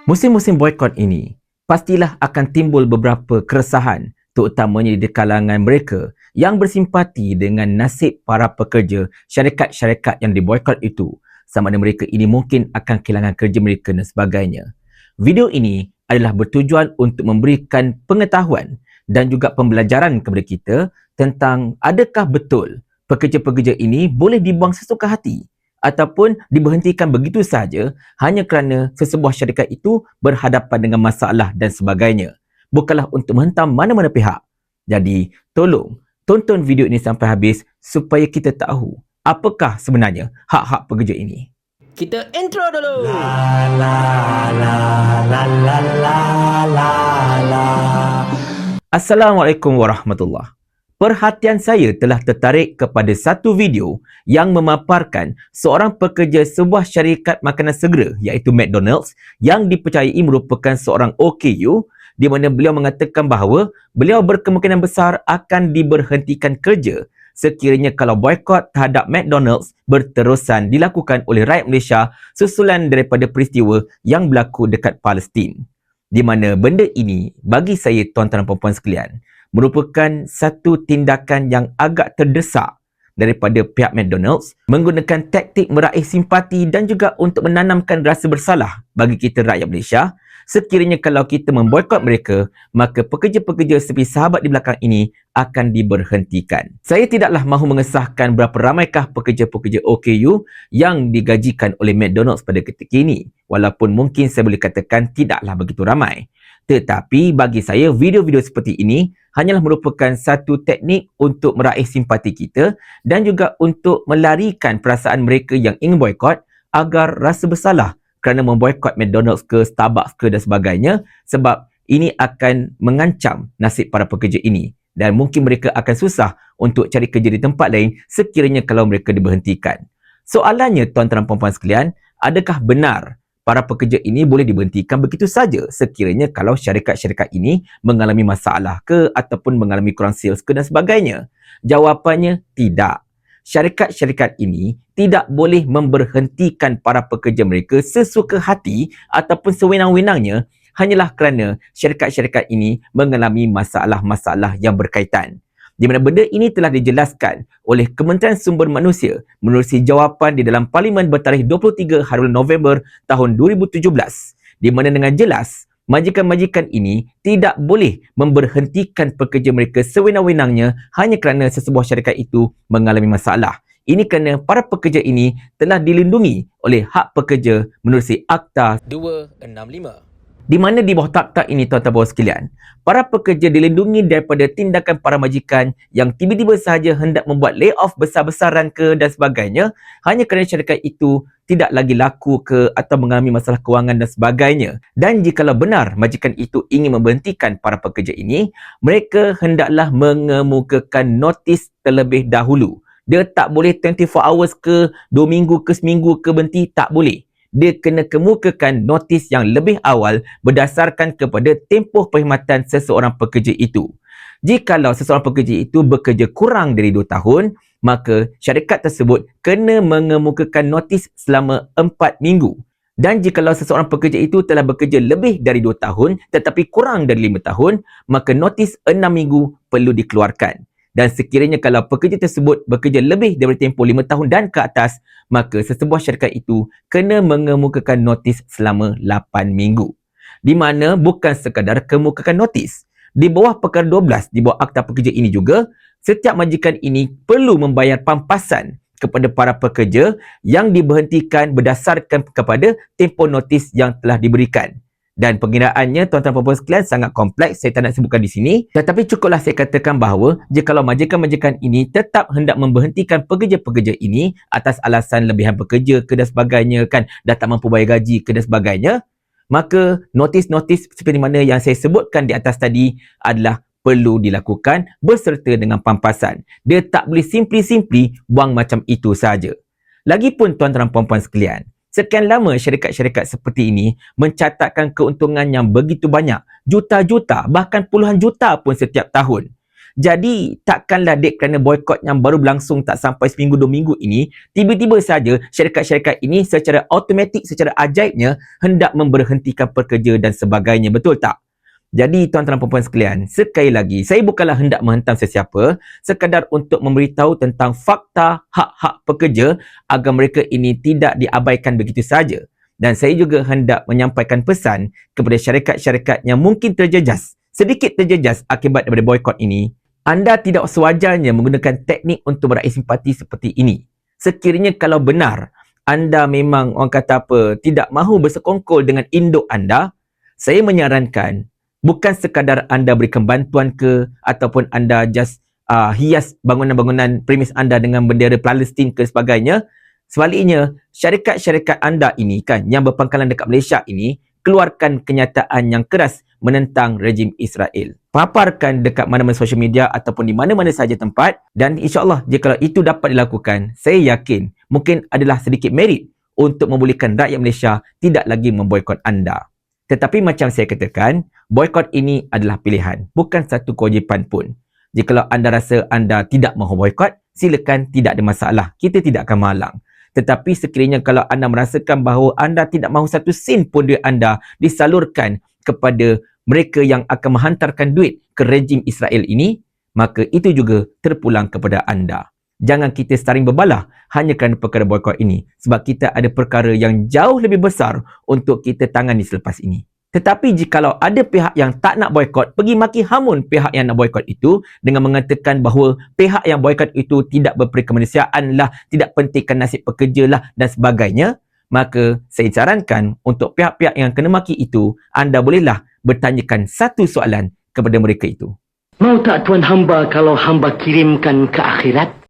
Musim-musim boikot ini, pastilah akan timbul beberapa keresahan, terutamanya di kalangan mereka yang bersimpati dengan nasib para pekerja syarikat-syarikat yang diboikot itu, sama ada mereka ini mungkin akan kehilangan kerja mereka dan sebagainya. Video ini adalah bertujuan untuk memberikan pengetahuan dan juga pembelajaran kepada kita tentang adakah betul pekerja-pekerja ini boleh dibuang sesuka hati ataupun diberhentikan begitu sahaja hanya kerana sesebuah syarikat itu berhadapan dengan masalah dan sebagainya. Bukanlah untuk menghentam mana-mana pihak. Jadi, tolong tonton video ini sampai habis supaya kita tahu apakah sebenarnya hak-hak pekerja ini. Kita intro dulu. Assalamualaikum warahmatullahi. Perhatian saya telah tertarik kepada satu video yang memaparkan seorang pekerja sebuah syarikat makanan segera iaitu McDonald's yang dipercayai merupakan seorang OKU di mana beliau mengatakan bahawa beliau berkemungkinan besar akan diberhentikan kerja sekiranya kalau boikot terhadap McDonald's berterusan dilakukan oleh rakyat Malaysia susulan daripada peristiwa yang berlaku dekat Palestin. Di mana benda ini bagi saya tuan-tuan dan puan-puan sekalian merupakan satu tindakan yang agak terdesak daripada pihak McDonald's menggunakan taktik meraih simpati dan juga untuk menanamkan rasa bersalah bagi kita rakyat Malaysia. Sekiranya kalau kita memboikot mereka, maka pekerja-pekerja seperti sahabat di belakang ini akan diberhentikan. Saya tidaklah mahu mengesahkan berapa ramaikah pekerja-pekerja OKU yang digajikan oleh McDonald's pada ketika ini. Walaupun mungkin saya boleh katakan tidaklah begitu ramai. Tetapi bagi saya, video-video seperti ini hanyalah merupakan satu teknik untuk meraih simpati kita dan juga untuk melarikan perasaan mereka yang ingin boikot agar rasa bersalah kerana memboikot McDonald's ke Starbucks ke dan sebagainya, sebab ini akan mengancam nasib para pekerja ini dan mungkin mereka akan susah untuk cari kerja di tempat lain sekiranya kalau mereka diberhentikan. Soalannya tuan-tuan dan puan-puan sekalian, adakah benar para pekerja ini boleh diberhentikan begitu saja sekiranya kalau syarikat-syarikat ini mengalami masalah ke ataupun mengalami kurang sales ke dan sebagainya? Jawapannya tidak. Syarikat-syarikat ini tidak boleh memberhentikan para pekerja mereka sesuka hati ataupun sewenang-wenangnya hanyalah kerana syarikat-syarikat ini mengalami masalah-masalah yang berkaitan. Di mana benda ini telah dijelaskan oleh Kementerian Sumber Manusia menerusi jawapan di dalam Parlimen bertarikh 23 hari November tahun 2017, di mana dengan jelas majikan-majikan ini tidak boleh memberhentikan pekerja mereka sewenang-wenangnya hanya kerana sesebuah syarikat itu mengalami masalah. Ini kerana para pekerja ini telah dilindungi oleh hak pekerja menerusi Akta 265. Di mana di bawah taktaq ini tuan-tuan dan sekalian, para pekerja dilindungi daripada tindakan para majikan yang tiba-tiba sahaja hendak membuat layoff besar-besaran ke dan sebagainya hanya kerana syarikat itu tidak lagi laku ke atau mengalami masalah kewangan dan sebagainya. Dan jikalau benar majikan itu ingin memberhentikan para pekerja ini, mereka hendaklah mengemukakan notis terlebih dahulu. Dia tak boleh 24 hours ke 2 minggu ke seminggu ke berhenti, tak boleh. Dia kena kemukakan notis yang lebih awal berdasarkan kepada tempoh perkhidmatan seseorang pekerja itu. Jikalau seseorang pekerja itu bekerja kurang dari 2 tahun, maka syarikat tersebut kena mengemukakan notis selama 4 minggu. Dan jikalau seseorang pekerja itu telah bekerja lebih dari 2 tahun tetapi kurang dari 5 tahun, maka notis 6 minggu perlu dikeluarkan. Dan sekiranya kalau pekerja tersebut bekerja lebih daripada tempoh 5 tahun dan ke atas, maka sesebuah syarikat itu kena mengemukakan notis selama 8 minggu. Di mana bukan sekadar kemukakan notis. Di bawah perkara 12 di bawah Akta Pekerja ini juga, setiap majikan ini perlu membayar pampasan kepada para pekerja yang diberhentikan berdasarkan kepada tempoh notis yang telah diberikan. Dan pengiraannya tuan-tuan dan puan-puan sekalian sangat kompleks, saya tak nak sebutkan di sini. Tetapi cukuplah saya katakan bahawa jikalau majikan-majikan ini tetap hendak memberhentikan pekerja-pekerja ini atas alasan lebihan pekerja ke dan sebagainya kan, dah tak mampu bayar gaji ke dan sebagainya, maka notis-notis seperti mana yang saya sebutkan di atas tadi adalah perlu dilakukan berserta dengan pampasan. Dia tak boleh simply-simply buang macam itu saja. Lagipun tuan-tuan dan puan-puan sekalian, sekian lama syarikat-syarikat seperti ini mencatatkan keuntungan yang begitu banyak, juta-juta, bahkan puluhan juta pun setiap tahun. Jadi, takkanlah dek kerana boykot yang baru berlangsung tak sampai seminggu 2 minggu ini, tiba-tiba saja syarikat-syarikat ini secara automatik, secara ajaibnya hendak memberhentikan pekerja dan sebagainya. Betul tak? Jadi tuan-tuan dan puan-puan sekalian, sekali lagi, saya bukanlah hendak menghentam sesiapa, sekadar untuk memberitahu tentang fakta hak-hak pekerja agar mereka ini tidak diabaikan begitu saja. Dan saya juga hendak menyampaikan pesan kepada syarikat-syarikat yang mungkin terjejas, sedikit terjejas akibat daripada boykot ini. Anda tidak sewajarnya menggunakan teknik untuk meraih simpati seperti ini. Sekiranya kalau benar anda memang, orang kata apa, tidak mahu bersekongkol dengan induk anda, saya menyarankan bukan sekadar anda berikan bantuan ke ataupun anda just hias bangunan-bangunan premis anda dengan bendera Palestin ke sebagainya. Sebaliknya, syarikat-syarikat anda ini kan yang berpangkalan dekat Malaysia ini keluarkan kenyataan yang keras menentang rejim Israel. Paparkan dekat mana-mana social media ataupun di mana-mana saja tempat, dan insyaAllah jika itu dapat dilakukan, saya yakin mungkin adalah sedikit merit untuk membolehkan rakyat Malaysia tidak lagi memboikot anda. Tetapi macam saya katakan, boikot ini adalah pilihan, bukan satu kewajipan pun. Jikalau anda rasa anda tidak mahu boikot, silakan, tidak ada masalah. Kita tidak akan malang. Tetapi sekiranya kalau anda merasakan bahawa anda tidak mahu satu sen pun duit anda disalurkan kepada mereka yang akan menghantarkan duit ke rejim Israel ini, maka itu juga terpulang kepada anda. Jangan kita saling berbalah hanya kerana perkara boikot ini, sebab kita ada perkara yang jauh lebih besar untuk kita tangani selepas ini. Tetapi jikalau ada pihak yang tak nak boikot, pergi maki hamun pihak yang nak boikot itu dengan mengatakan bahawa pihak yang boikot itu tidak berperi kemanusiaan lah, tidak pentingkan nasib pekerja lah dan sebagainya, maka saya sarankan untuk pihak-pihak yang kena maki itu, anda bolehlah bertanyakan satu soalan kepada mereka itu. Mau tak tuan hamba kalau hamba kirimkan ke akhirat?